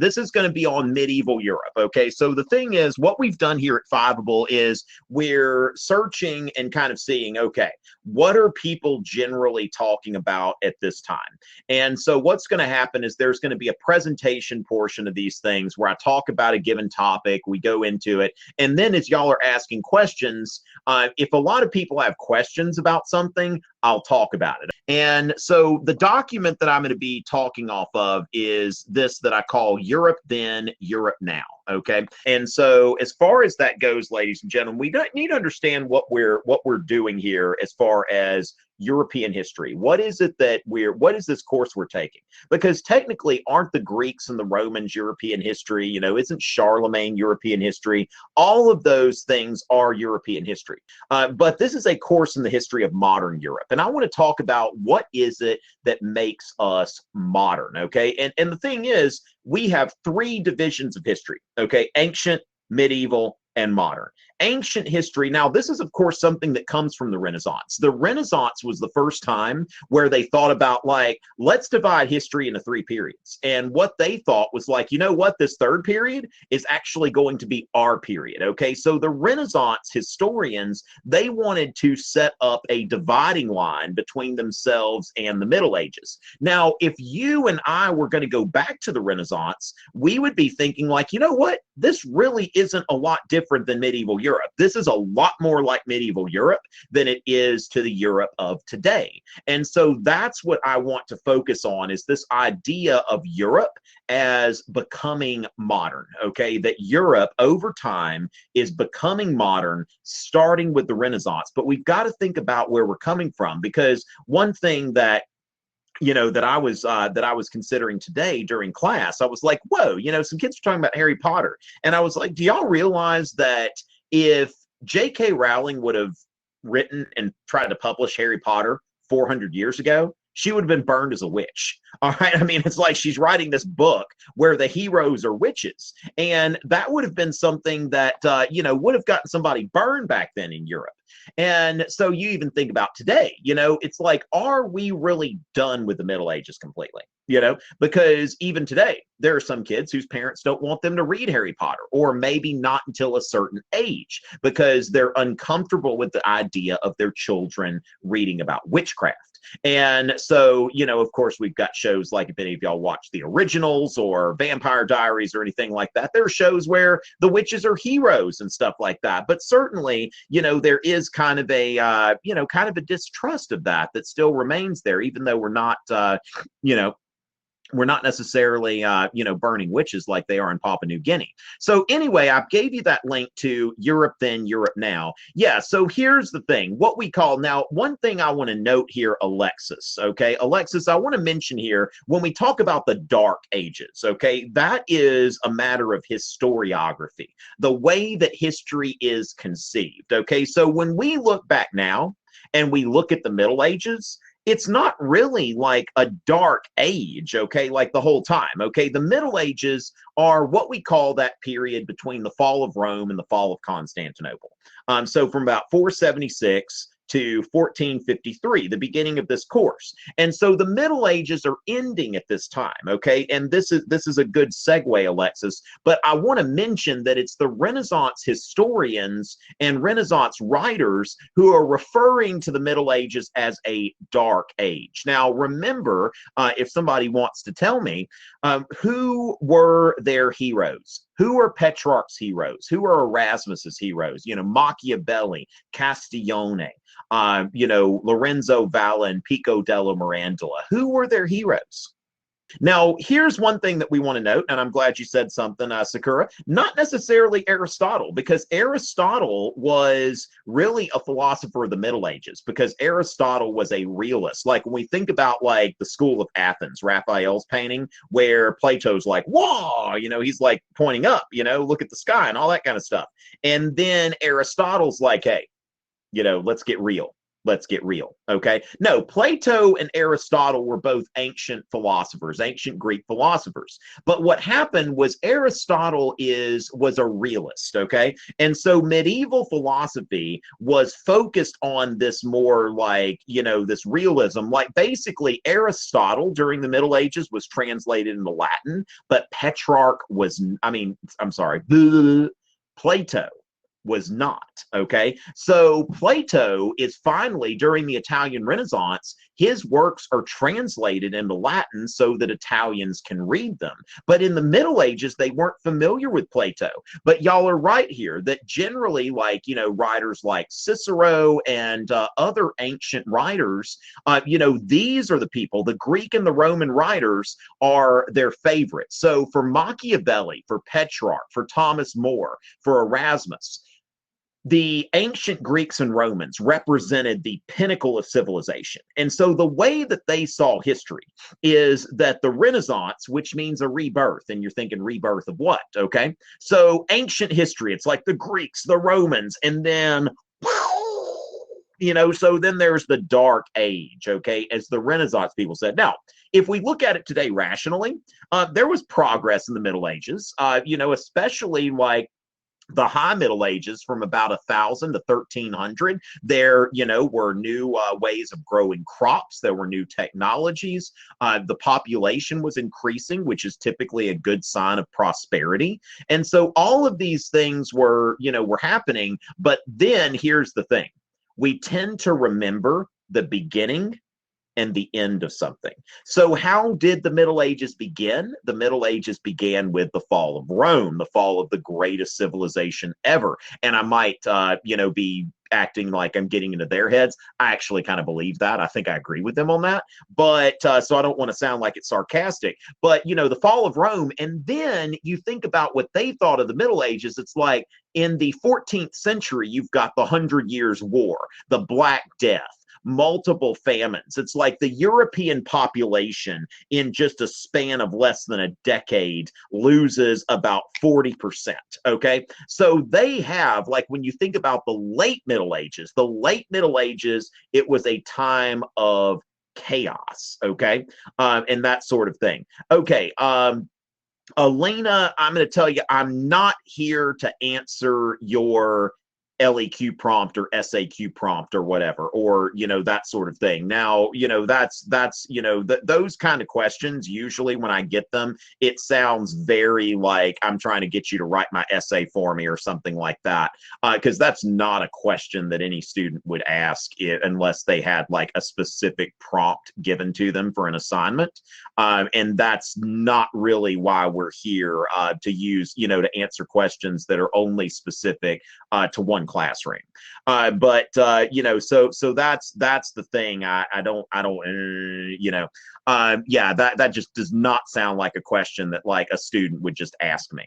This is going to be on medieval Europe. Okay, so the thing is, what we've done here at Fiveable is we're searching and kind of seeing, okay, what are people generally talking about at this time? And so what's going to happen is there's going to be a presentation portion of these things where I talk about a given topic, we go into it, and then as y'all are asking questions, if a lot of people have questions about something, I'll talk about it. And so the document that I'm going to be talking off of is this that I call Europe Then, Europe Now. Okay. And so as far as that goes, ladies and gentlemen, we don't need to understand what we're doing here as far as European history. What is it that what is this course we're taking? Because technically, aren't the Greeks and the Romans European history? You know, isn't Charlemagne European history? All of those things are European history. But this is a course in the history of modern Europe. And I want to talk about what is it that makes us modern, okay? And the thing is, we have three divisions of history, okay? Ancient, medieval, and modern. Ancient history, now this is of course something that comes from the Renaissance. The Renaissance was the first time where they thought about like, let's divide history into three periods. And what they thought was like, you know what, this third period is actually going to be our period, okay? So the Renaissance historians, they wanted to set up a dividing line between themselves and the Middle Ages. Now, if you and I were going to go back to the Renaissance, we would be thinking like, you know what, this really isn't a lot different than medieval Europe. This is a lot more like medieval Europe than it is to the Europe of today. And so that's what I want to focus on, is this idea of Europe as becoming modern, okay? That Europe over time is becoming modern, starting with the Renaissance. But we've got to think about where we're coming from, because one thing that that I was considering today during class, I was like, whoa, some kids were talking about Harry Potter. And I was like, do y'all realize that if J.K. Rowling would have written and tried to publish Harry Potter 400 years ago, she would have been burned as a witch. All right. I mean, it's like she's writing this book where the heroes are witches. And that would have been something that, would have gotten somebody burned back then in Europe. And so you even think about today, it's like, are we really done with the Middle Ages completely? Because even today, there are some kids whose parents don't want them to read Harry Potter, or maybe not until a certain age, because they're uncomfortable with the idea of their children reading about witchcraft. And so, of course, we've got shows like, if any of y'all watch The Originals or Vampire Diaries or anything like that, there are shows where the witches are heroes and stuff like that. But certainly, there is kind of a distrust of that still remains there, even though we're not, we're not necessarily, burning witches like they are in Papua New Guinea. So anyway, I gave you that link to Europe Then, Europe Now. Yeah, so here's the thing. What we call, now, one thing I want to note here, Alexis, okay? Alexis, I want to mention here, when we talk about the Dark Ages, okay, that is a matter of historiography, the way that history is conceived, okay? So when we look back now and we look at the Middle Ages, it's not really like a dark age, okay, like the whole time, okay? The Middle Ages are what we call that period between the fall of Rome and the fall of Constantinople. So from about 476 to 1453, the beginning of this course. And so the Middle Ages are ending at this time, okay? And this is a good segue, Alexis, but I want to mention that it's the Renaissance historians and Renaissance writers who are referring to the Middle Ages as a dark age. Now, remember, if somebody wants to tell me, who were their heroes? Who are Petrarch's heroes? Who are Erasmus's heroes? Machiavelli, Castiglione, Lorenzo Valla and Pico della Mirandola. Who were their heroes? Now, here's one thing that we want to note, and I'm glad you said something, Sakura. Not necessarily Aristotle, because Aristotle was really a philosopher of the Middle Ages, because Aristotle was a realist. Like, when we think about, like, the School of Athens, Raphael's painting, where Plato's like, whoa, he's like pointing up, look at the sky and all that kind of stuff. And then Aristotle's like, hey, let's get real. Let's get real, okay? No, Plato and Aristotle were both ancient philosophers, ancient Greek philosophers. But what happened was Aristotle was a realist, okay? And so medieval philosophy was focused on this more like, this realism. Like basically Aristotle during the Middle Ages was translated into Latin, but Petrarch was, I'm sorry, Plato was not, okay? So Plato is finally, during the Italian Renaissance, his works are translated into Latin so that Italians can read them. But in the Middle Ages, they weren't familiar with Plato. But y'all are right here that generally, like, writers like Cicero and other ancient writers, these are the people, the Greek and the Roman writers are their favorites. So for Machiavelli, for Petrarch, for Thomas More, for Erasmus, the ancient Greeks and Romans represented the pinnacle of civilization. And so the way that they saw history is that the Renaissance, which means a rebirth, and you're thinking rebirth of what? Okay. So ancient history, it's like the Greeks, the Romans, and then so then there's the dark age, okay, as the Renaissance people said. Now, if we look at it today rationally, there was progress in the Middle Ages, especially like the High Middle Ages from about 1000 to 1300. There, were new ways of growing crops. There were new technologies. The population was increasing, which is typically a good sign of prosperity. And so all of these things were happening. But then here's the thing. We tend to remember the beginning and the end of something. So how did the Middle Ages begin? The Middle Ages began with the fall of Rome, the fall of the greatest civilization ever. And I might, be acting like I'm getting into their heads. I actually kind of believe that. I think I agree with them on that. But so I don't want to sound like it's sarcastic. But, the fall of Rome, and then you think about what they thought of the Middle Ages. It's like in the 14th century, you've got the 100 Years' War, the Black Death, multiple famines. It's like the European population in just a span of less than a decade loses about 40%. Okay. So they have, like, when you think about the late Middle Ages, it was a time of chaos. Okay. And that sort of thing. Okay. Elena, I'm going to tell you, I'm not here to answer your LEQ prompt or SAQ prompt or whatever, or, that sort of thing. Now, that's those kind of questions, usually when I get them, it sounds very like I'm trying to get you to write my essay for me or something like that. Because that's not a question that any student would ask unless they had like a specific prompt given to them for an assignment. And that's not really why we're here to use, to answer questions that are only specific to one classroom. But so that's the thing. I don't that just does not sound like a question that like a student would just ask me.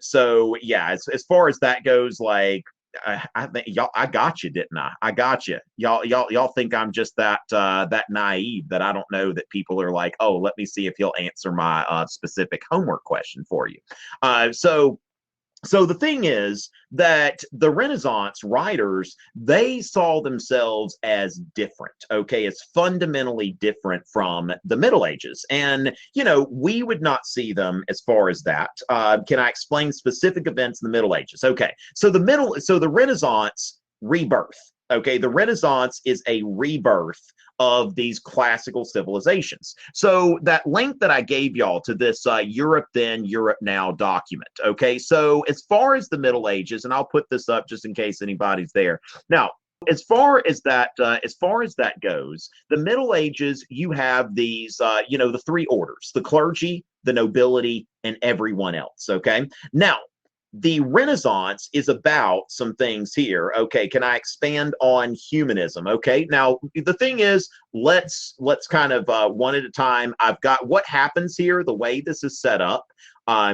So yeah, as far as that goes, like, I think y'all, I got you, didn't I? I got you. Y'all think I'm just that naive that I don't know that people are like, oh, let me see if he'll answer my specific homework question for you. So the thing is that the Renaissance writers, they saw themselves as different, okay, as fundamentally different from the Middle Ages. And, we would not see them as far as that. Can I explain specific events in the Middle Ages? Okay, so the Renaissance rebirth, okay, the Renaissance is a rebirth of these classical civilizations. So that link that I gave y'all to this Europe Then, Europe Now document, okay? So as far as the Middle Ages, and I'll put this up just in case anybody's there. Now, as far as that goes, the Middle Ages, you have these, the three orders: the clergy, the nobility, and everyone else, okay? Now, the Renaissance is about some things here. Okay, can I expand on humanism? Okay, now the thing is, let's kind of one at a time. I've got what happens here. The way this is set up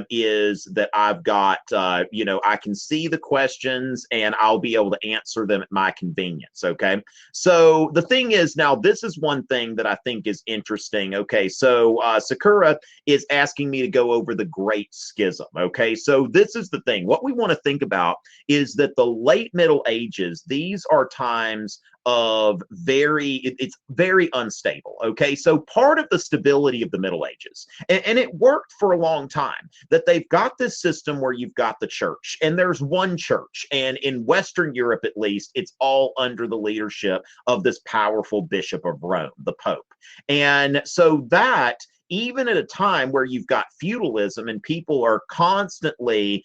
is that I've got, I can see the questions and I'll be able to answer them at my convenience. Okay. So the thing is, now this is one thing that I think is interesting. Okay. So Sakura is asking me to go over the Great Schism. Okay. So this is the thing. What we want to think about is that the late Middle Ages, these are times of it's very unstable. Okay, so part of the stability of the Middle Ages, and it worked for a long time, that they've got this system where you've got the church, and there's one church, and in Western Europe at least, it's all under the leadership of this powerful Bishop of Rome, the Pope. And so that, even at a time where you've got feudalism and people are constantly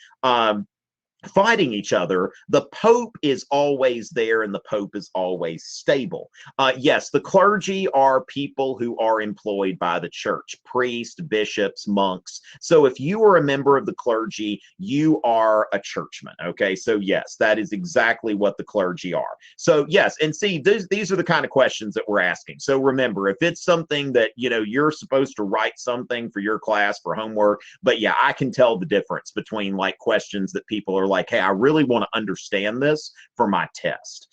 fighting each other, the Pope is always there and the Pope is always stable. Yes, the clergy are people who are employed by the church, priests, bishops, monks. So if you are a member of the clergy, you are a churchman. Okay, so yes, that is exactly what the clergy are. So yes, and see, these are the kind of questions that we're asking. So remember, if it's something that, you know, you're supposed to write something for your class for homework, but yeah, I can tell the difference between like questions that people are like, hey, I really want to understand this for my test.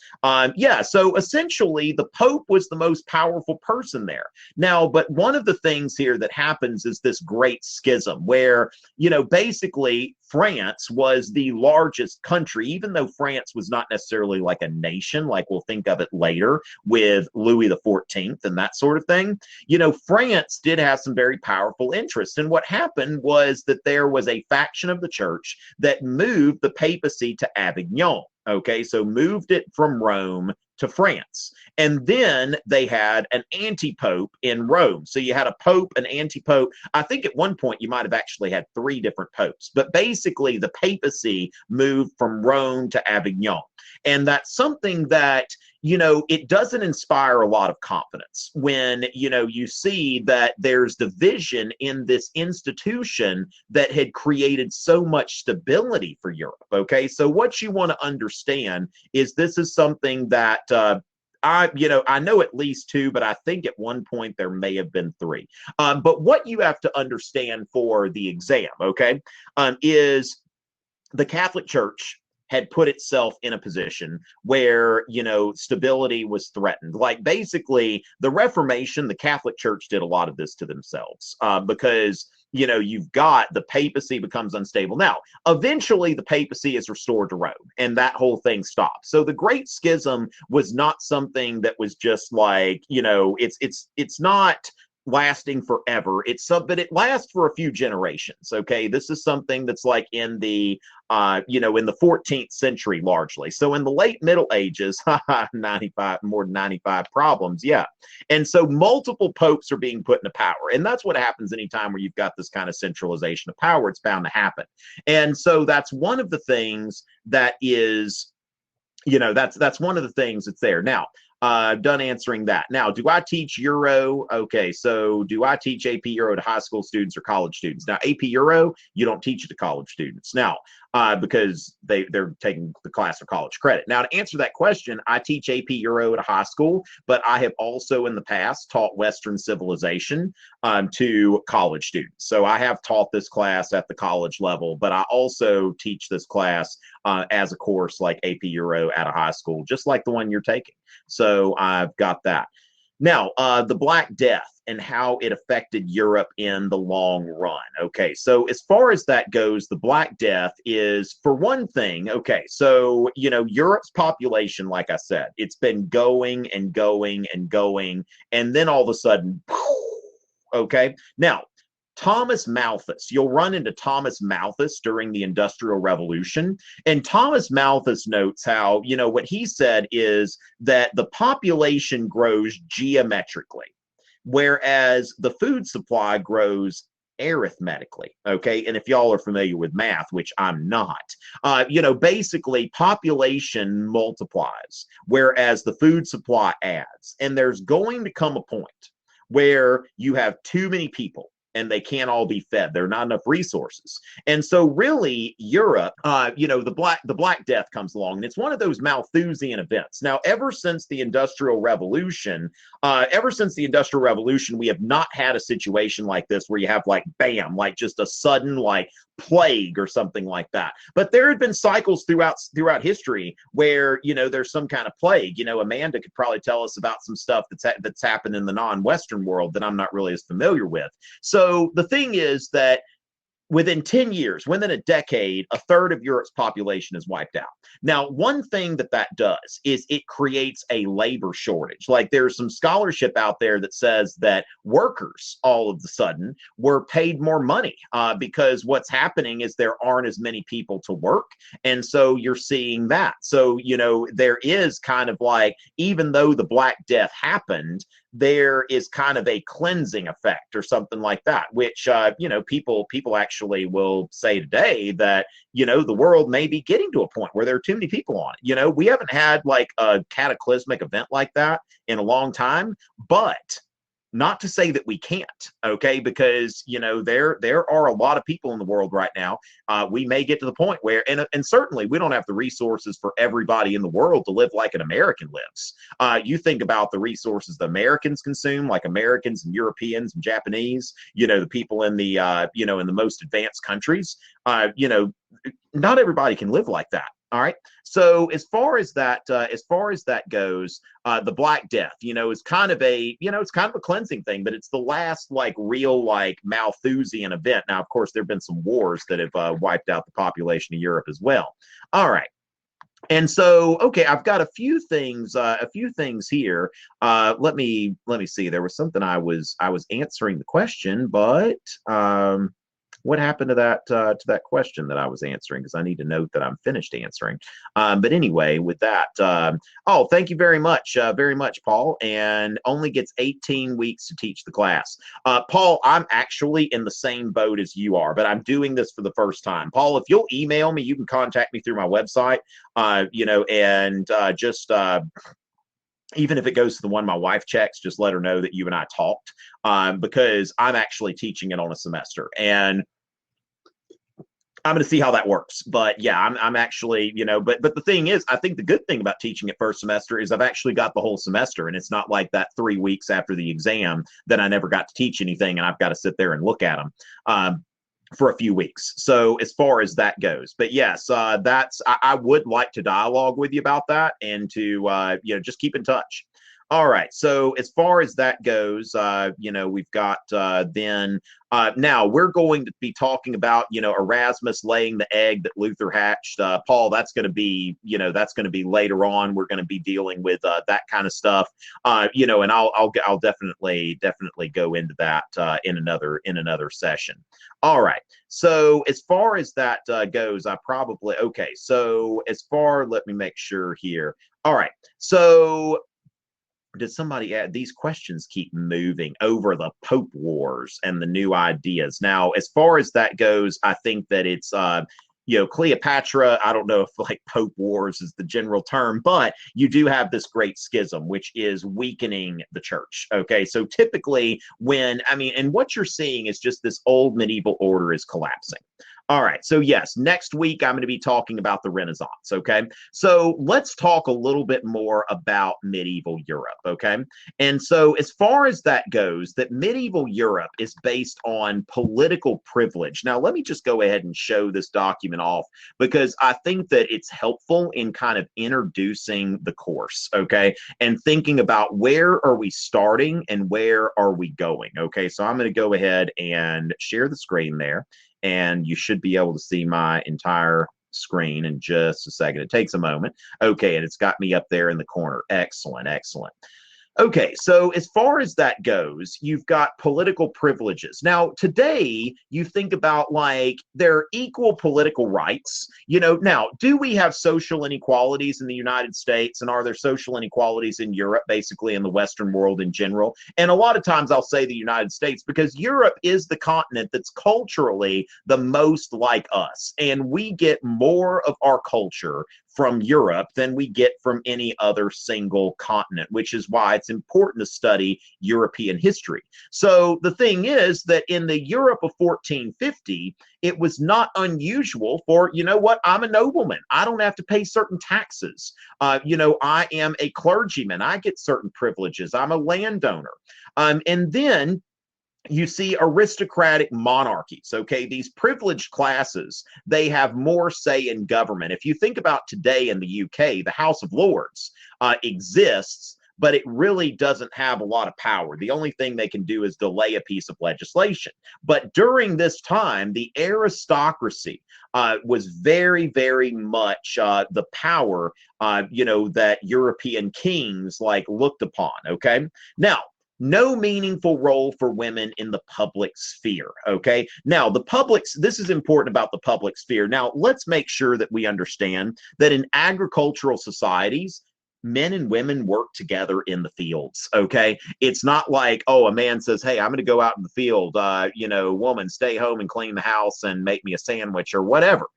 Yeah, so essentially the Pope was the most powerful person there. Now, but one of the things here that happens is this Great Schism where, you know, basically France was the largest country, even though France was not necessarily like a nation, like we'll think of it later with Louis XIV and that sort of thing. You know, France did have some very powerful interests. And what happened was that there was a faction of the church that moved the papacy to Avignon. Okay, so moved it from Rome to France. And then they had an anti-pope in Rome. So you had a pope, an anti-pope. I think at one point you might have actually had 3 different popes. But basically the papacy moved from Rome to Avignon. And that's something that, you know, it doesn't inspire a lot of confidence when, you know, you see that there's division in this institution that had created so much stability for Europe. Okay, so what you want to understand is this is something that I know at least 2, but I think at one point there may have been 3. But what you have to understand for the exam, okay, is the Catholic Church had put itself in a position where, you know, stability was threatened. Like basically the Reformation, the Catholic Church did a lot of this to themselves because, you know, you've got the papacy becomes unstable. Now, eventually the papacy is restored to Rome and that whole thing stops. So the Great Schism was not something that was just like, you know, it's not lasting forever. But it lasts for a few generations. Okay, this is something that's like in the in the 14th century largely. So in the late Middle Ages, 95 more than 95 problems, yeah. And so multiple popes are being put into power, and that's what happens anytime where you've got this kind of centralization of power. It's bound to happen, and so that's one of the things that is, you know, that's one of the things that's there now. Done answering that. Now, do I teach Euro? Okay, so do I teach AP Euro to high school students or college students? Now, AP Euro, you don't teach it to college students. Now, because they're taking the class for college credit. Now, to answer that question, I teach AP Euro at a high school, but I have also in the past taught Western civilization to college students. So I have taught this class at the college level, but I also teach this class as a course like AP Euro at a high school, just like the one you're taking. So I've got that. Now, the Black Death and how it affected Europe in the long run. Okay, so as far as that goes, the Black Death is, for one thing, okay, so, you know, Europe's population, like I said, it's been going and going and going, and then all of a sudden, okay, now, Thomas Malthus, you'll run into Thomas Malthus during the Industrial Revolution. And Thomas Malthus notes how, you know, what he said is that the population grows geometrically, whereas the food supply grows arithmetically. Okay, and if y'all are familiar with math, which I'm not, you know, basically population multiplies, whereas the food supply adds. And there's going to come a point where you have too many people and they can't all be fed. There are not enough resources. And so really Europe, you know, the Black Death comes along, and it's one of those Malthusian events. Now, ever since the Industrial Revolution, we have not had a situation like this where you have like, bam, like just a sudden like plague or something like that. But there had been cycles throughout history where, you know, there's some kind of plague. You know, Amanda could probably tell us about some stuff that's happened in the non-Western world that I'm not really as familiar with. So the thing is that within 10 years, within a decade, a third of Europe's population is wiped out. Now, one thing that that does is it creates a labor shortage. Like there's some scholarship out there that says that workers all of a sudden were paid more money because what's happening is there aren't as many people to work. And so you're seeing that. So, you know, there is kind of like, even though the Black Death happened, there is kind of a cleansing effect or something like that, which, you know, people actually will say today that, you know, the world may be getting to a point where there are too many people on it. You know, we haven't had like a cataclysmic event like that in a long time, but not to say that we can't, okay? Because, you know, there are a lot of people in the world right now. We may get to the point where, and certainly we don't have the resources for everybody in the world to live like an American lives. You think about the resources that Americans consume, like Americans and Europeans and Japanese, you know, the people in the, you know, in the most advanced countries, you know, not everybody can live like that. All right. So as far as that goes, the Black Death, you know, is kind of a, you know, it's kind of a cleansing thing, but it's the last like real like Malthusian event. Now, of course, there have been some wars that have wiped out the population of Europe as well. All right. And so, okay, I've got a few things here. Let me see. There was something I was answering the question, but what happened to that question that I was answering? Because I need to note that I'm finished answering. But anyway, with that, oh, thank you very much, Paul. And only gets 18 weeks to teach the class. Paul, I'm actually in the same boat as you are, but I'm doing this for the first time. Paul, if you'll email me, you can contact me through my website. You know, and just. Even if it goes to the one my wife checks, just let her know that you and I talked, because I'm actually teaching it on a semester, and I'm going to see how that works. But yeah, I'm actually, you know, but the thing is, I think the good thing about teaching it first semester is I've actually got the whole semester, and it's not like that 3 weeks after the exam that I never got to teach anything, and I've got to sit there and look at them. For a few weeks. So as far as that goes, but yes, I would like to dialogue with you about that and to, you know, just keep in touch. All right. So as far as that goes, you know, we've got then now we're going to be talking about, you know, Erasmus laying the egg that Luther hatched. Paul, that's going to be, you know, that's going to be later on. We're going to be dealing with that kind of stuff, you know, and I'll definitely go into that in another session. All right. So as far as that goes, I probably, okay. So as far, let me make sure here. All right. So did somebody add, these questions keep moving over the Pope Wars and the new ideas. Now, as far as that goes, I think that it's, you know, Cleopatra, I don't know if like Pope Wars is the general term, but you do have this Great Schism, which is weakening the church. Okay. So typically when, I mean, and what you're seeing is just this old medieval order is collapsing. All right. So yes, next week I'm going to be talking about the Renaissance. Okay. So let's talk a little bit more about medieval Europe. Okay. And so as far as that goes, that medieval Europe is based on political privilege. Now, let me just go ahead and show this document off because I think that it's helpful in kind of introducing the course. Okay. And thinking about where are we starting and where are we going. Okay. So I'm going to go ahead and share the screen there. And you should be able to see my entire screen in just a second. It takes a moment. Okay, and it's got me up there in the corner. Excellent, excellent. Okay, so as far as that goes, you've got political privileges. Now, today, you think about like there are equal political rights. You know, now, do we have social inequalities in the United States? And are there social inequalities in Europe, basically in the Western world in general? And a lot of times I'll say the United States because Europe is the continent that's culturally the most like us. And we get more of our culture from Europe than we get from any other single continent, which is why it's important to study European history. So the thing is that in the Europe of 1450, it was not unusual for, you know what, I'm a nobleman. I don't have to pay certain taxes. You know, I am a clergyman. I get certain privileges. I'm a landowner. And then you see aristocratic monarchies, okay? These privileged classes, they have more say in government. If you think about today in the UK, the House of Lords exists but it really doesn't have a lot of power. The only thing they can do is delay a piece of legislation. But during this time, the aristocracy was very, very much the power, that European kings like looked upon. Okay. Now, no meaningful role for women in the public sphere. Okay. Now, this is important about the public sphere. Now, let's make sure that we understand that in agricultural societies, men and women work together in the fields. Okay. It's not like, oh, a man says, hey, I'm going to go out in the field. Woman, stay home and clean the house and make me a sandwich or whatever.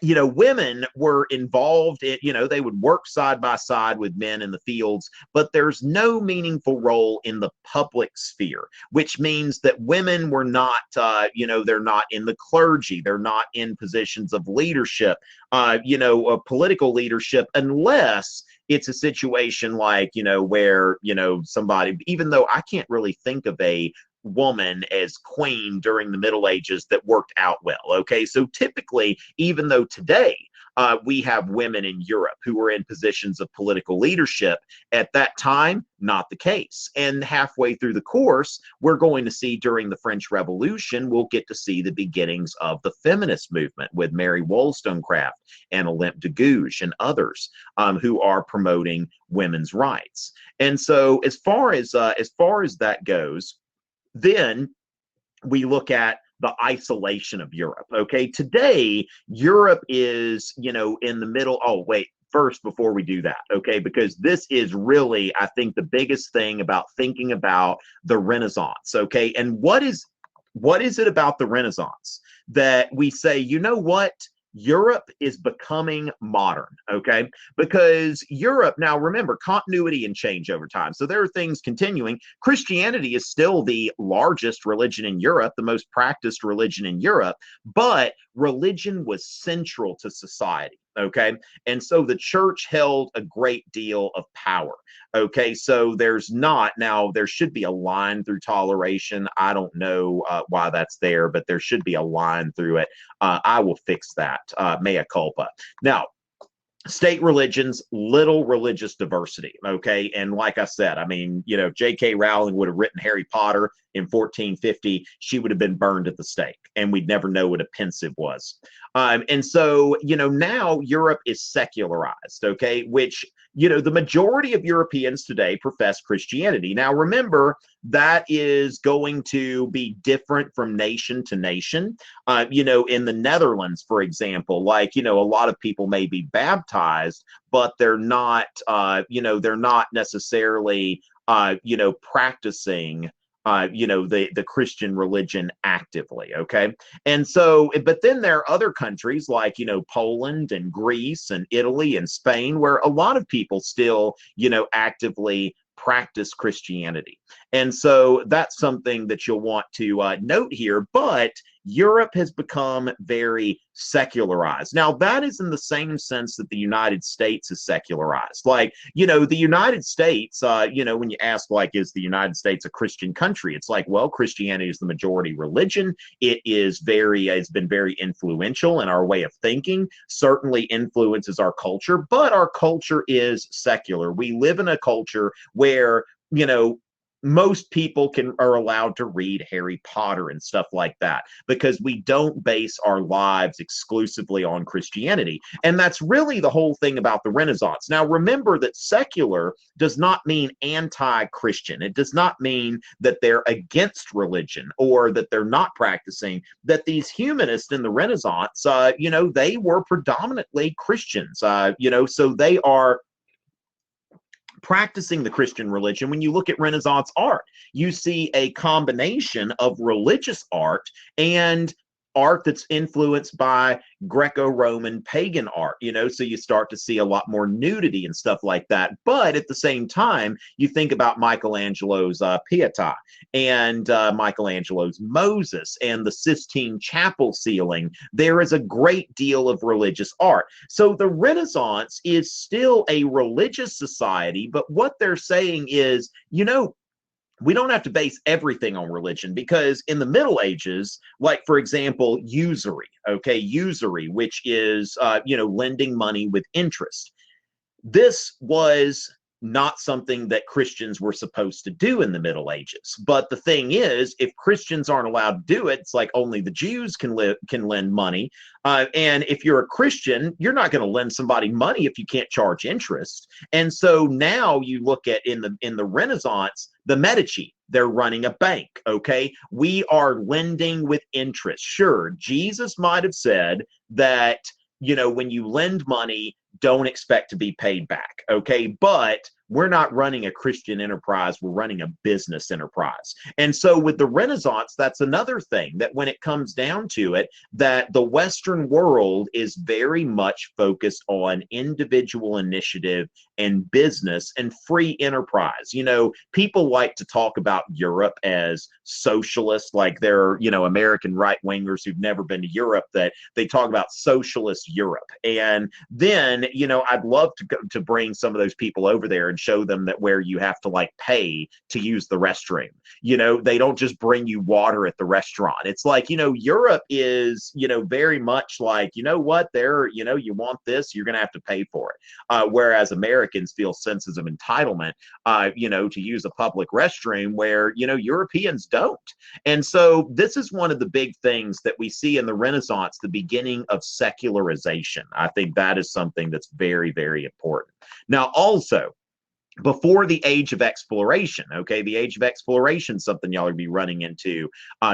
Women were involved in, they would work side by side with men in the fields, but there's no meaningful role in the public sphere, which means that women were not, they're not in the clergy, they're not in positions of leadership, political leadership, unless it's a situation like, where, somebody, even though I can't really think of a woman as queen during the Middle Ages that worked out well. Okay, so typically, even though today we have women in Europe who were in positions of political leadership, at that time, not the case. And halfway through the course, we're going to see during the French Revolution, we'll get to see the beginnings of the feminist movement with Mary Wollstonecraft and Olympe de Gouges and others who are promoting women's rights. And so, as far as that goes, then we look at the isolation of Europe. Okay, today Europe is, in the middle. Oh, wait, first, before we do that, okay, because this is really, I think, the biggest thing about thinking about the Renaissance. Okay, and what is it about the Renaissance that we say, you know what? Europe is becoming modern, okay? Because Europe, now remember, continuity and change over time. So there are things continuing. Christianity is still the largest religion in Europe, the most practiced religion in Europe, but religion was central to society, okay? And so the church held a great deal of power, okay? So there should be a line through toleration. I don't know why that's there, but there should be a line through it. I will fix that, mea culpa. Now, state religions, little religious diversity, okay? And like I said, I mean, J.K. Rowling would have written Harry Potter in 1450. She would have been burned at the stake, and we'd never know what a pensive was. And so, now Europe is secularized, okay? Which, the majority of Europeans today profess Christianity. Now, remember, that is going to be different from nation to nation. In the Netherlands, for example, like, a lot of people may be baptized, but they're not, they're not necessarily, practicing the Christian religion actively. Okay. And so, but then there are other countries like, Poland and Greece and Italy and Spain, where a lot of people still, actively practice Christianity. And so that's something that you'll want to note here. But Europe has become very secularized. Now, that is in the same sense that the United States is secularized. Like, the United States, when you ask, like, is the United States a Christian country? It's like, well, Christianity is the majority religion. It's been very influential in our way of thinking, certainly influences our culture, but our culture is secular. We live in a culture where, most people are allowed to read Harry Potter and stuff like that, because we don't base our lives exclusively on Christianity. And that's really the whole thing about the Renaissance. Now, remember that secular does not mean anti-Christian. It does not mean that they're against religion or that they're not practicing. That these humanists in the Renaissance, they were predominantly Christians, so they are practicing the Christian religion. When you look at Renaissance art, you see a combination of religious art and art that's influenced by Greco-Roman pagan art, so you start to see a lot more nudity and stuff like that. But at the same time, you think about Michelangelo's Pietà and Michelangelo's Moses and the Sistine Chapel ceiling. There is a great deal of religious art. So the Renaissance is still a religious society, but what they're saying is, we don't have to base everything on religion, because in the Middle Ages, like, for example, usury, which is, lending money with interest. This was not something that Christians were supposed to do in the Middle Ages. But the thing is, if Christians aren't allowed to do it, it's like only the Jews can lend money. And if you're a Christian, you're not going to lend somebody money if you can't charge interest. And so now you look at in the Renaissance, the Medici, they're running a bank. Okay, we are lending with interest. Sure, Jesus might have said that, you know, when you lend money, don't expect to be paid back. Okay, but we're not running a Christian enterprise, we're running a business enterprise. And so with the Renaissance, that's another thing, that when it comes down to it, that the Western world is very much focused on individual initiative and business and free enterprise. You know, people like to talk about Europe as socialist, like they're, you know, American right-wingers who've never been to Europe, that they talk about socialist Europe. And then, you know, I'd love to bring some of those people over there and show them that where you have to like pay to use the restroom. You know, they don't just bring you water at the restaurant. It's like, you know, Europe is, you know, very much like, you know what, they're, you know, you want this, you're going to have to pay for it. Whereas Americans feel senses of entitlement, you know, to use a public restroom, where, you know, Europeans don't. And so this is one of the big things that we see in the Renaissance, the beginning of secularization. I think that is something that's very, very important. Now, also, before the age of exploration, okay, the age of exploration is something y'all will be running into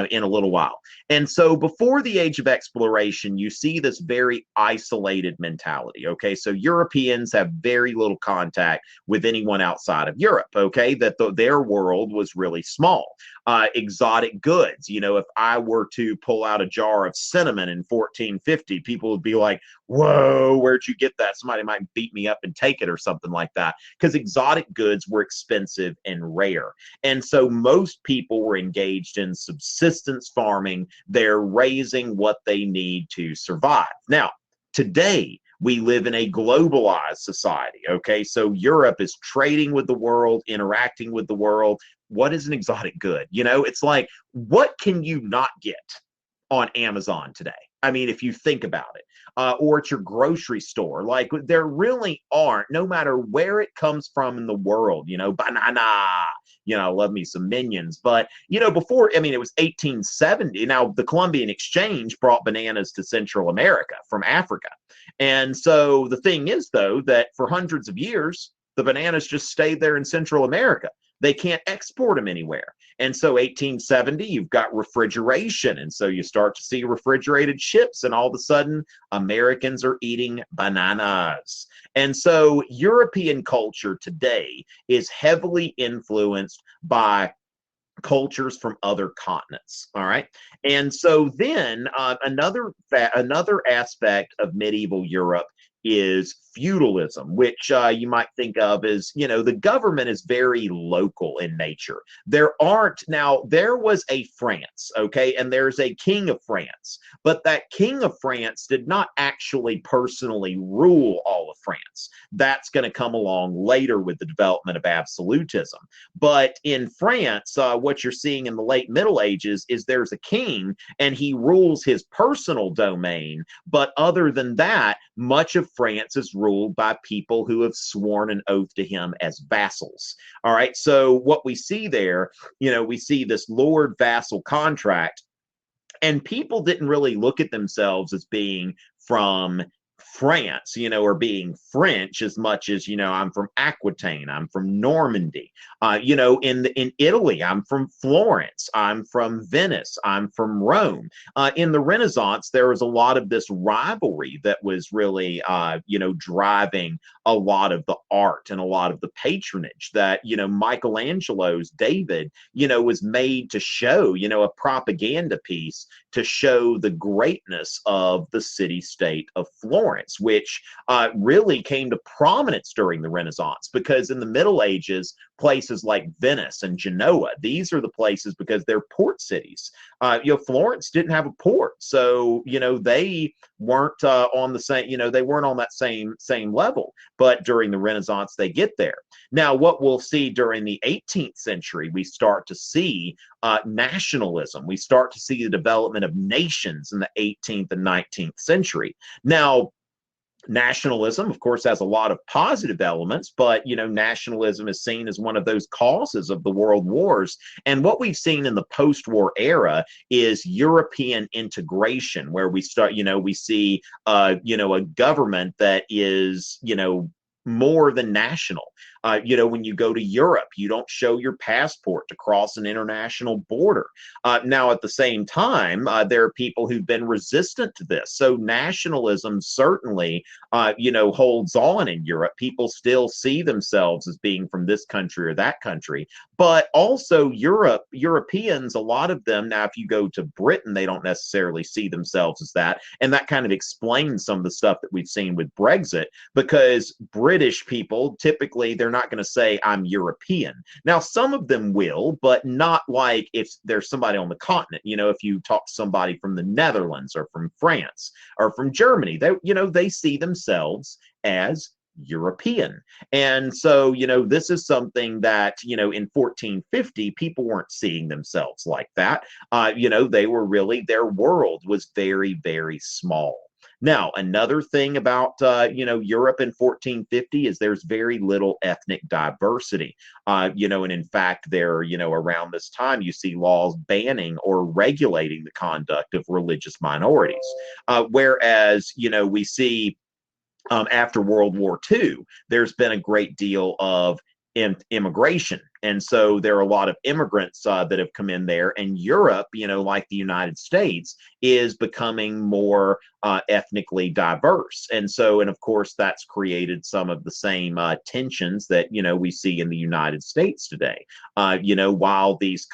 in a little while. And so before the age of exploration, you see this very isolated mentality, okay? So Europeans have very little contact with anyone outside of Europe, okay? That their world was really small. Exotic goods, you know, if I were to pull out a jar of cinnamon in 1450, people would be like, whoa, where'd you get that? Somebody might beat me up and take it or something like that, because exotic goods were expensive and rare. And so most people were engaged in subsistence farming. They're raising what they need to survive. Now, today, we live in a globalized society, okay? So Europe is trading with the world, interacting with the world. What is an exotic good? You know, it's like, what can you not get on Amazon today? I mean, if you think about it, or at your grocery store, like there really aren't, no matter where it comes from in the world, you know, banana, you know, I love me some Minions. But, you know, before, I mean, it was 1870. Now, the Columbian Exchange brought bananas to Central America from Africa. And so the thing is, though, that for hundreds of years, the bananas just stayed there in Central America. They can't export them anywhere. And so 1870, you've got refrigeration. And so you start to see refrigerated ships, and all of a sudden, Americans are eating bananas. And so European culture today is heavily influenced by cultures from other continents. All right. And so then another aspect of medieval Europe is feudalism, which you might think of as, you know, the government is very local in nature. There was a France, okay, and there's a king of France, but that king of France did not actually personally rule all of France. That's going to come along later with the development of absolutism. But in France, what you're seeing in the late Middle Ages is there's a king, and he rules his personal domain, but other than that, much of France is ruled by people who have sworn an oath to him as vassals. All right, so what we see there, you know, we see this lord-vassal contract, and people didn't really look at themselves as being from France, you know, or being French as much as, you know, I'm from Aquitaine, I'm from Normandy, you know, in Italy, I'm from Florence, I'm from Venice, I'm from Rome. In the Renaissance, there was a lot of this rivalry that was really, you know, driving a lot of the art and a lot of the patronage that, you know, Michelangelo's David, you know, was made to show, you know, a propaganda piece to show the greatness of the city-state of Florence, which really came to prominence during the Renaissance, because in the Middle Ages, places like Venice and Genoa, these are the places because they're port cities. You know, Florence didn't have a port, so, you know, they weren't on the same, you know, they weren't on that same level. But during the Renaissance, they get there. Now, what we'll see during the 18th century, we start to see nationalism. We start to see the development of nations in the 18th and 19th century. Now, Nationalism, of course, has a lot of positive elements, but nationalism is seen as one of those causes of the world wars. And what we've seen in the post-war era is European integration, where we see a government that is more than national. When you go to Europe, you don't show your passport to cross an international border. Now, at the same time, there are people who've been resistant to this. So nationalism certainly, holds on in Europe. People still see themselves as being from this country or that country. But also Europeans, a lot of them, now, if you go to Britain, they don't necessarily see themselves as that. And that kind of explains some of the stuff that we've seen with Brexit, because British people, typically, they're not going to say, I'm European. Now, some of them will, but not like if there's somebody on the continent. If you talk to somebody from the Netherlands or from France or from Germany, they see themselves as European. And so, this is something that, in 1450, people weren't seeing themselves like that. They were really, their world was very, very small. Now, another thing about, Europe in 1450 is there's very little ethnic diversity. And in fact, around this time, you see laws banning or regulating the conduct of religious minorities. Whereas, we see after World War II, there's been a great deal of immigration. And so there are a lot of immigrants that have come in there, and Europe, like the United States, is becoming more ethnically diverse. And of course, that's created some of the same tensions that, we see in the United States today. While these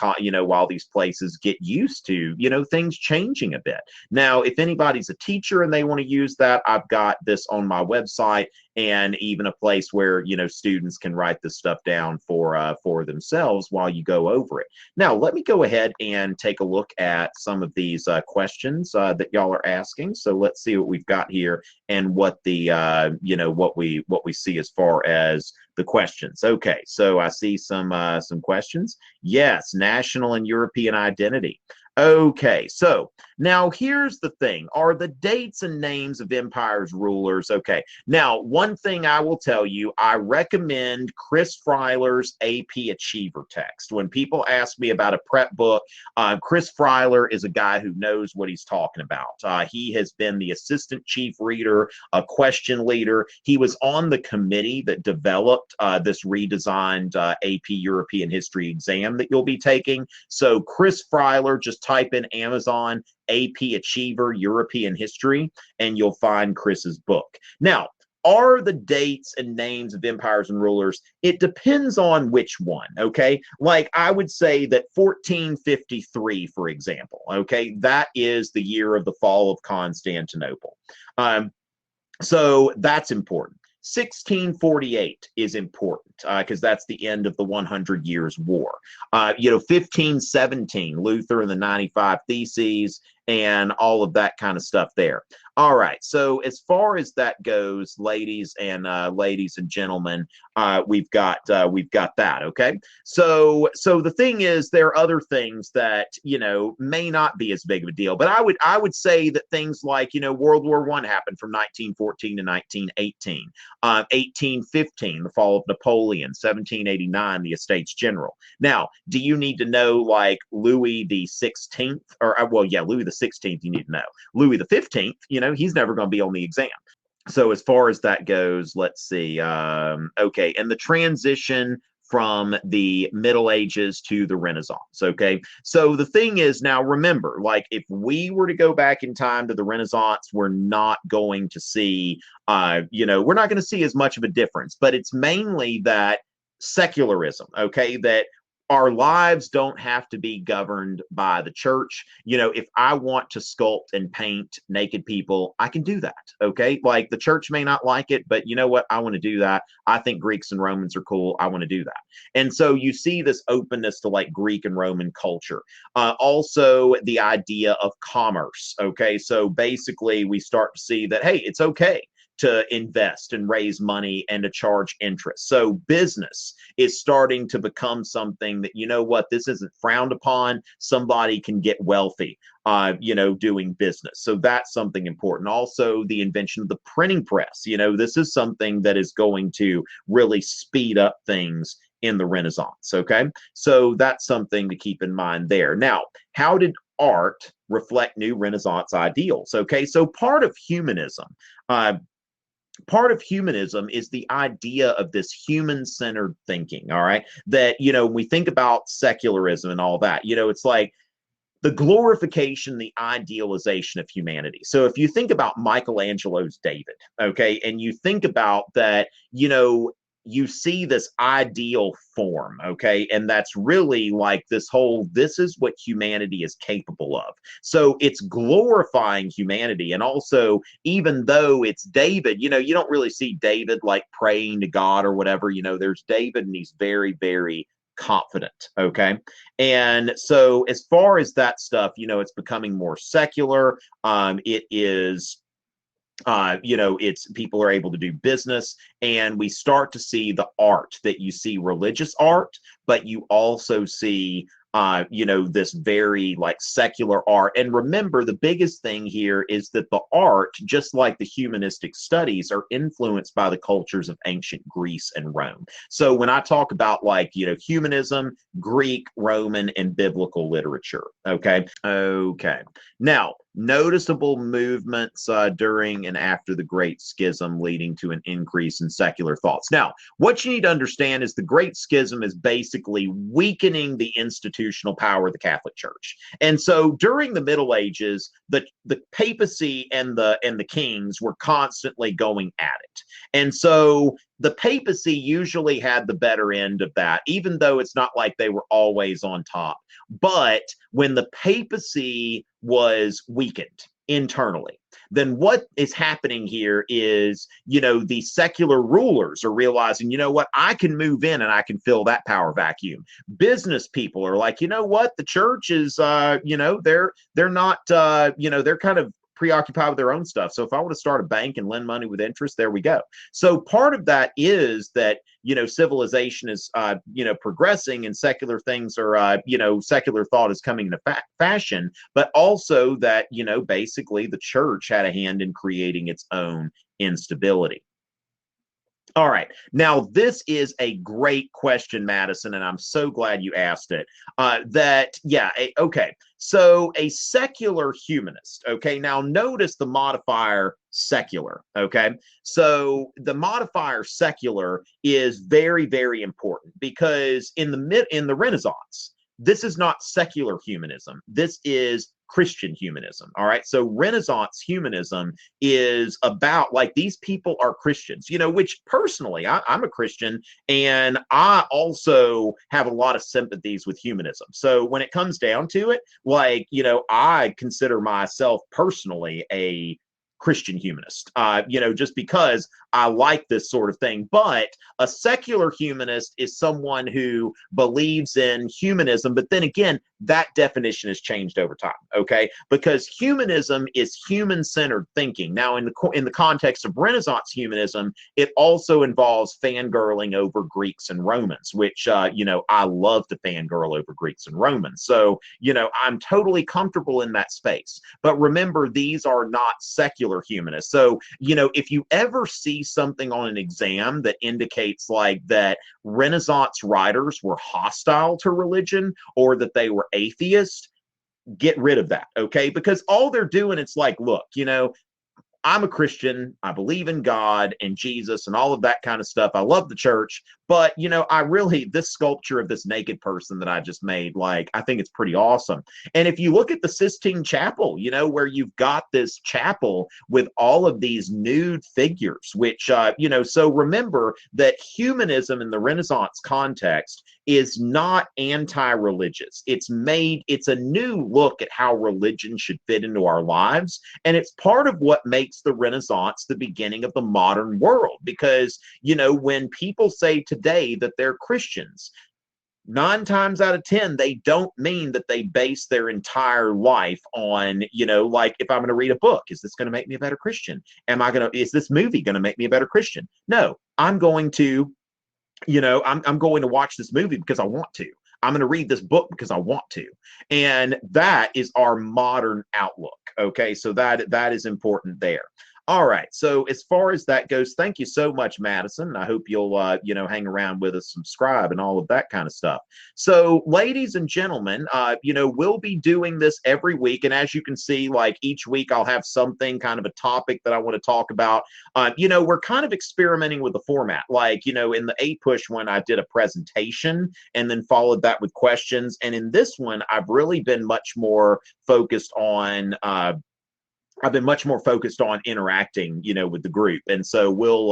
places get used to, things changing a bit. Now, if anybody's a teacher and they want to use that, I've got this on my website, and even a place where, students can write this stuff down for themselves while you go over it. Now, let me go ahead and take a look at some of these questions that y'all are asking. So let's see what we've got here and what the, what we see as far as the questions. Okay, so I see some questions. Yes, national and European identity. Okay, so now here's the thing. Are the dates and names of empires rulers? Okay, now one thing I will tell you, I recommend Chris Freiler's AP Achiever text. When people ask me about a prep book, Chris Freiler is a guy who knows what he's talking about. He has been the assistant chief reader, a question leader. He was on the committee that developed this redesigned AP European History exam that you'll be taking. So Chris Freiler, just type in Amazon AP Achiever European History, and you'll find Chris's book. Now, are the dates and names of empires and rulers? It depends on which one, okay? Like, I would say that 1453, for example, okay, that is the year of the fall of Constantinople. So that's important. 1648 is important because that's the end of the 100 Years' War. 1517, Luther and the 95 Theses, and all of that kind of stuff there. All right, so as far as that goes, ladies and gentlemen, we've got that. Okay, so the thing is, there are other things that may not be as big of a deal, but I would say that things like World War I happened from 1914 to 1918, 1815, the fall of Napoleon, 1789, the Estates General. Now, do you need to know like Louis the 16th, or Louis the 16th? You need to know Louis the 15th. He's never going to be on the exam. So as far as that goes, let's see. Okay, and the transition from the Middle Ages to the Renaissance. Okay, so the thing is, now remember, like if we were to go back in time to the Renaissance, we're not going to see, we're not going to see as much of a difference. But it's mainly that secularism, okay, that our lives don't have to be governed by the church. If I want to sculpt and paint naked people, I can do that. Okay. Like the church may not like it, but you know what? I want to do that. I think Greeks and Romans are cool. I want to do that. And so you see this openness to like Greek and Roman culture. Also the idea of commerce. Okay. So basically we start to see that, hey, it's okay to invest and raise money and to charge interest. So business is starting to become something that, you know what, this isn't frowned upon. Somebody can get wealthy, doing business. So that's something important. Also, the invention of the printing press. This is something that is going to really speed up things in the Renaissance. Okay. So that's something to keep in mind there. Now, how did art reflect new Renaissance ideals? Okay. So part of humanism is the idea of this human-centered thinking, all right? That, when we think about secularism and all that, it's like the glorification, the idealization of humanity. So if you think about Michelangelo's David, okay, and you think about that, you see this ideal form, okay? And that's really like this is what humanity is capable of. So it's glorifying humanity. And also, even though it's David, you don't really see David like praying to God or whatever. There's David and he's very, very confident, okay? And so as far as that stuff, it's becoming more secular. It is it's people are able to do business, and we start to see the art that you see religious art, but you also see this very like secular art. And remember, the biggest thing here is that the art, just like the humanistic studies, are influenced by the cultures of ancient Greece and Rome. So when I talk about like, humanism, Greek, Roman, and biblical literature. Okay. Now, noticeable movements during and after the Great Schism leading to an increase in secular thoughts. Now, what you need to understand is the Great Schism is basically weakening the institutional power of the Catholic Church. And so during the Middle Ages, the papacy and the kings were constantly going at it. And so the papacy usually had the better end of that, even though it's not like they were always on top. But when the papacy was weakened internally, then what is happening here is, the secular rulers are realizing, what, I can move in and I can fill that power vacuum. Business people are like, what, the church is, they're not, they're kind of preoccupied with their own stuff. So if I want to start a bank and lend money with interest, there we go. So part of that is that, civilization is, progressing, and secular things are, secular thought is coming into fashion, but also that, basically the church had a hand in creating its own instability. All right. Now, this is a great question, Madison, and I'm so glad you asked it. Okay. So a secular humanist, okay? Now, notice the modifier secular, okay? So the modifier secular is very, very important, because in the Renaissance, this is not secular humanism. This is Christian humanism. All right. So Renaissance humanism is about, like, these people are Christians, which personally, I'm a Christian, and I also have a lot of sympathies with humanism. So when it comes down to it, like, I consider myself personally a Christian humanist, just because I like this sort of thing. But a secular humanist is someone who believes in humanism, but then again, that definition has changed over time, okay? Because humanism is human-centered thinking. Now, in the context of Renaissance humanism, it also involves fangirling over Greeks and Romans, which, I love to fangirl over Greeks and Romans. So, I'm totally comfortable in that space. But remember, these are not secular humanists. So, if you ever see something on an exam that indicates like that Renaissance writers were hostile to religion or that they were atheist, get rid of that, okay? Because all they're doing, it's like, look, I'm a Christian. I believe in God and Jesus and all of that kind of stuff. I love the church, but this sculpture of this naked person that I just made, like, I think it's pretty awesome. And if you look at the Sistine Chapel, where you've got this chapel with all of these nude figures, which, so remember that humanism in the Renaissance context is not anti-religious. It's a new look at how religion should fit into our lives. And it's part of what makes the Renaissance the beginning of the modern world. Because, when people say today that they're Christians, 9 times out of 10, they don't mean that they base their entire life on, like if I'm going to read a book, is this going to make me a better Christian? Is this movie going to make me a better Christian? No, I'm going to, I'm going to watch this movie because I want to. I'm going to read this book because I want to. And that is our modern outlook. Okay. So that is important there. All right. So as far as that goes, thank you so much, Madison. I hope you'll, hang around with us, subscribe, and all of that kind of stuff. So, ladies and gentlemen, we'll be doing this every week. And as you can see, like each week, I'll have something kind of a topic that I want to talk about. We're kind of experimenting with the format. Like, in the A-Push one, I did a presentation and then followed that with questions. And in this one, I've really been much more focused on interacting, with the group. And so we'll,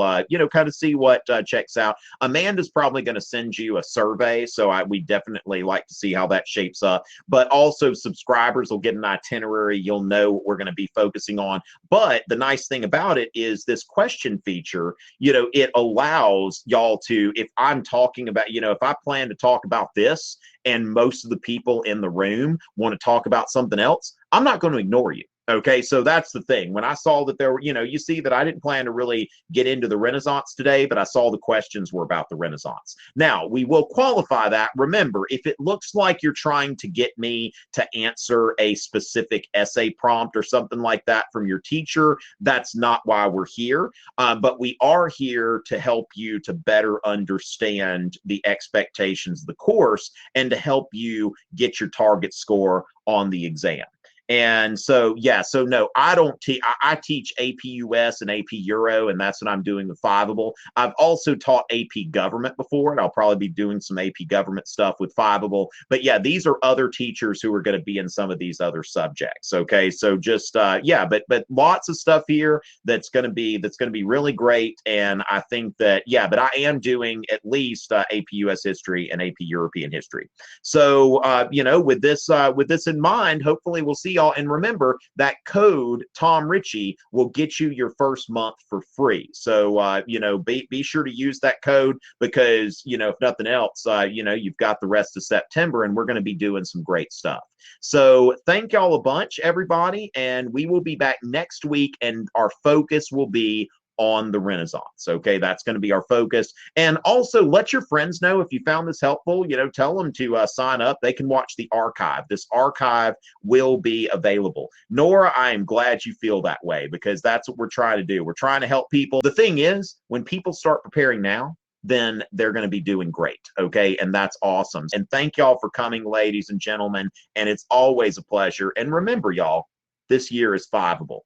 kind of see what checks out. Amanda's probably going to send you a survey. So we definitely like to see how that shapes up. But also subscribers will get an itinerary. You'll know what we're going to be focusing on. But the nice thing about it is this question feature, it allows y'all to, if I'm talking about, if I plan to talk about this and most of the people in the room want to talk about something else, I'm not going to ignore you. Okay, so that's the thing. When I saw that there were, you see that I didn't plan to really get into the Renaissance today, but I saw the questions were about the Renaissance. Now, we will qualify that. Remember, if it looks like you're trying to get me to answer a specific essay prompt or something like that from your teacher, that's not why we're here. But we are here to help you to better understand the expectations of the course and to help you get your target score on the exam. And so, so no, I don't teach, I teach AP US and AP Euro, and that's what I'm doing with Fiveable. I've also taught AP Government before, and I'll probably be doing some AP Government stuff with Fiveable. But yeah, these are other teachers who are going to be in some of these other subjects. Okay, so just, but lots of stuff here that's going to be really great. And I think that, but I am doing at least AP US History and AP European History. So, with this in mind, hopefully we'll see y'all. And remember that code Tom Ritchie will get you your first month for free. So be sure to use that code because if nothing else, you've got the rest of September, and we're going to be doing some great stuff. So thank y'all a bunch, everybody, and we will be back next week, and our focus will be on the Renaissance. Okay, that's going to be our focus. And also let your friends know if you found this helpful. Tell them to sign up. They can watch the archive. This archive will be available. Nora, I am glad you feel that way because that's what we're trying to do. We're trying to help people. The thing is, when people start preparing now, then they're going to be doing great. Okay, and that's awesome. And thank y'all for coming, ladies and gentlemen. And it's always a pleasure. And remember, y'all, this year is Fiveable.